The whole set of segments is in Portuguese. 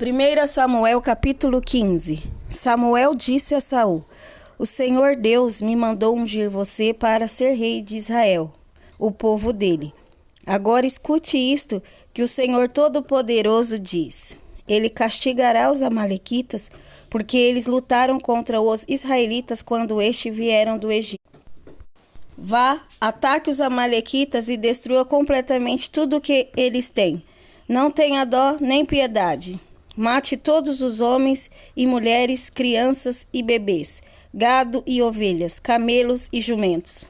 1 Samuel capítulo 15. Samuel disse a Saul: O Senhor Deus me mandou ungir você para ser rei de Israel, o povo dele. Agora escute isto que o Senhor Todo-Poderoso diz: Ele castigará os amalequitas, porque eles lutaram contra os israelitas quando estes vieram do Egito. Vá, ataque os amalequitas e destrua completamente tudo o que eles têm. Não tenha dó nem piedade. Mate todos os homens e mulheres, crianças e bebês, gado e ovelhas, camelos e jumentos.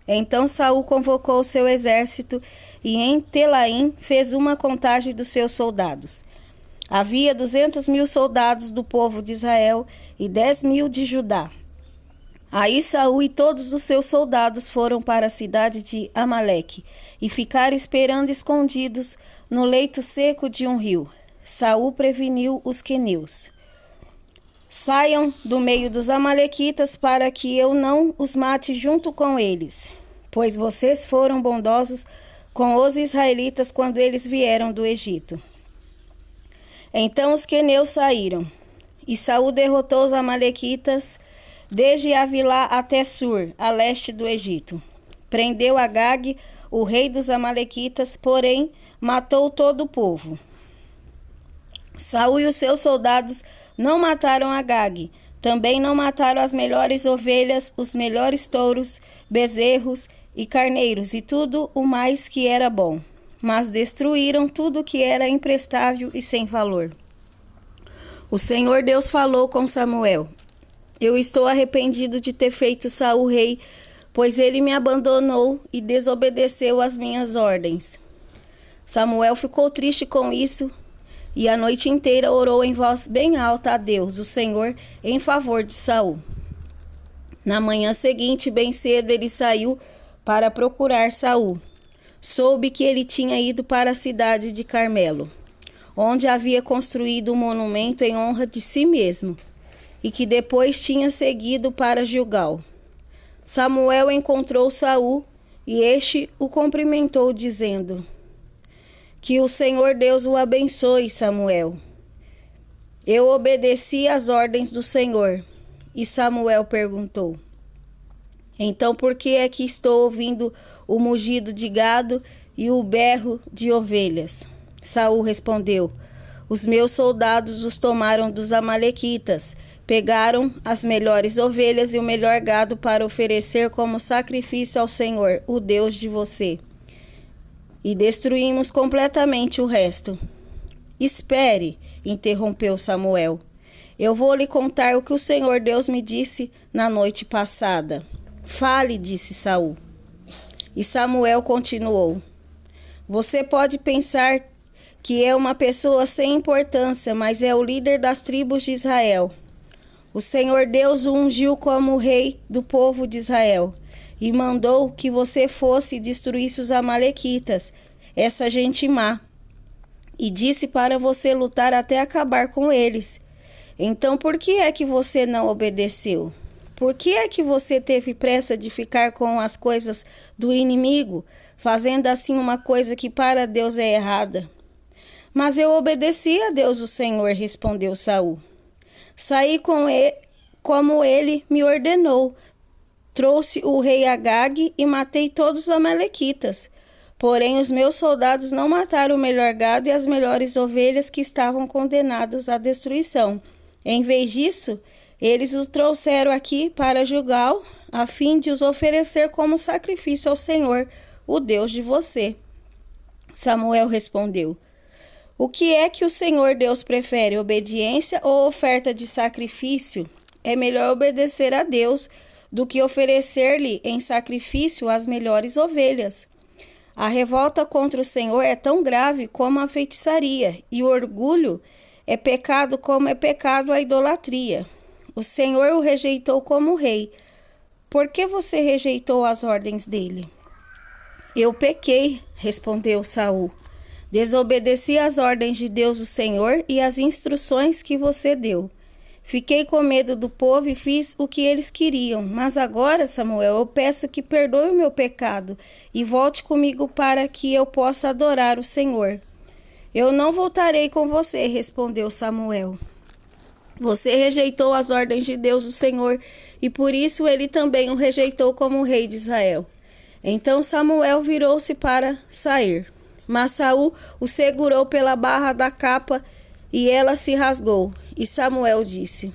Então Saul convocou o seu exército e em Telaim fez uma contagem dos seus soldados. Havia 200.000 soldados do povo de Israel e 10.000 de Judá. Aí Saul e todos os seus soldados foram para a cidade de Amaleque e ficaram esperando escondidos no leito seco de um rio. Saul preveniu os queneus: Saiam do meio dos amalequitas para que eu não os mate junto com eles, pois vocês foram bondosos com os israelitas quando eles vieram do Egito. Então os queneus saíram, e Saul derrotou os amalequitas desde Avilá até Sur, a leste do Egito. Prendeu Agag, o rei dos amalequitas, porém matou todo o povo. Saul e os seus soldados não mataram Agag, também não mataram as melhores ovelhas, os melhores touros, bezerros e carneiros e tudo o mais que era bom, mas destruíram tudo que era imprestável e sem valor. O Senhor Deus falou com Samuel: Eu estou arrependido de ter feito Saul rei, pois ele me abandonou e desobedeceu às minhas ordens. Samuel ficou triste com isso e a noite inteira orou em voz bem alta a Deus, o Senhor, em favor de Saul. Na manhã seguinte, bem cedo, ele saiu para procurar Saul. Soube que ele tinha ido para a cidade de Carmelo, onde havia construído um monumento em honra de si mesmo, e que depois tinha seguido para Gilgal. Samuel encontrou Saul e este o cumprimentou, dizendo: Que o Senhor Deus o abençoe, Samuel. Eu obedeci às ordens do Senhor. E Samuel perguntou: Então por que é que estou ouvindo o mugido de gado e o berro de ovelhas? Saul respondeu: Os meus soldados os tomaram dos amalequitas, pegaram as melhores ovelhas e o melhor gado para oferecer como sacrifício ao Senhor, o Deus de você. E destruímos completamente o resto. Espere, interrompeu Samuel. Eu vou lhe contar o que o Senhor Deus me disse na noite passada. Fale, disse Saul. E Samuel continuou: Você pode pensar que é uma pessoa sem importância, mas é o líder das tribos de Israel. O Senhor Deus o ungiu como rei do povo de Israel e mandou que você fosse e destruísse os amalequitas, essa gente má, e disse para você lutar até acabar com eles. Então por que é que você não obedeceu? Por que é que você teve pressa de ficar com as coisas do inimigo, fazendo assim uma coisa que para Deus é errada? Mas eu obedeci a Deus o Senhor, respondeu Saul. Saí com ele, como ele me ordenou. Trouxe o rei Agag e matei todos os amalequitas. Porém, os meus soldados não mataram o melhor gado e as melhores ovelhas que estavam condenados à destruição. Em vez disso, eles os trouxeram aqui para Gilgal, a fim de os oferecer como sacrifício ao Senhor, o Deus de você. Samuel respondeu: O que é que o Senhor Deus prefere, obediência ou oferta de sacrifício? É melhor obedecer a Deus do que oferecer-lhe em sacrifício as melhores ovelhas. A revolta contra o Senhor é tão grave como a feitiçaria, e o orgulho é pecado como é pecado a idolatria. O Senhor o rejeitou como rei. Por que você rejeitou as ordens dele? Eu pequei, respondeu Saul. Desobedeci às ordens de Deus o Senhor e às instruções que você deu. Fiquei com medo do povo e fiz o que eles queriam. Mas agora, Samuel, eu peço que perdoe o meu pecado e volte comigo para que eu possa adorar o Senhor. Eu não voltarei com você, respondeu Samuel. Você rejeitou as ordens de Deus, o Senhor, e por isso ele também o rejeitou como rei de Israel. Então Samuel virou-se para sair, mas Saul o segurou pela barra da capa e ela se rasgou. E Samuel disse: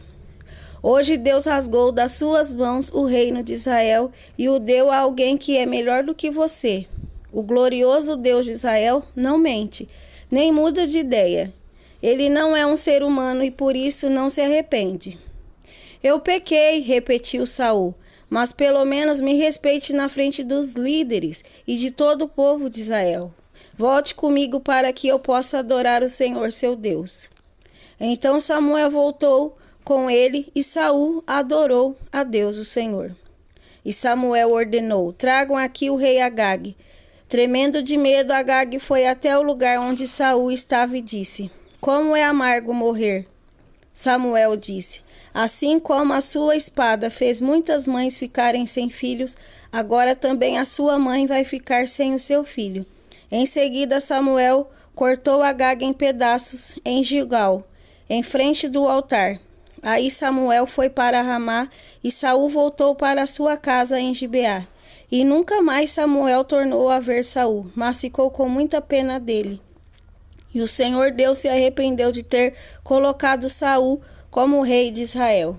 Hoje Deus rasgou das suas mãos o reino de Israel e o deu a alguém que é melhor do que você. O glorioso Deus de Israel não mente, nem muda de ideia. Ele não é um ser humano e por isso não se arrepende. Eu pequei, repetiu Saul, mas pelo menos me respeite na frente dos líderes e de todo o povo de Israel. Volte comigo para que eu possa adorar o Senhor seu Deus. Então Samuel voltou com ele e Saul adorou a Deus o Senhor. E Samuel ordenou: tragam aqui o rei Agag. Tremendo de medo, Agag foi até o lugar onde Saul estava e disse: Como é amargo morrer. Samuel disse: Assim como a sua espada fez muitas mães ficarem sem filhos, agora também a sua mãe vai ficar sem o seu filho. Em seguida, Samuel cortou Agag em pedaços em Gilgal, em frente do altar. Aí Samuel foi para Ramá e Saul voltou para sua casa em Gibeá. E nunca mais Samuel tornou a ver Saul, mas ficou com muita pena dele. E o Senhor Deus se arrependeu de ter colocado Saul como rei de Israel.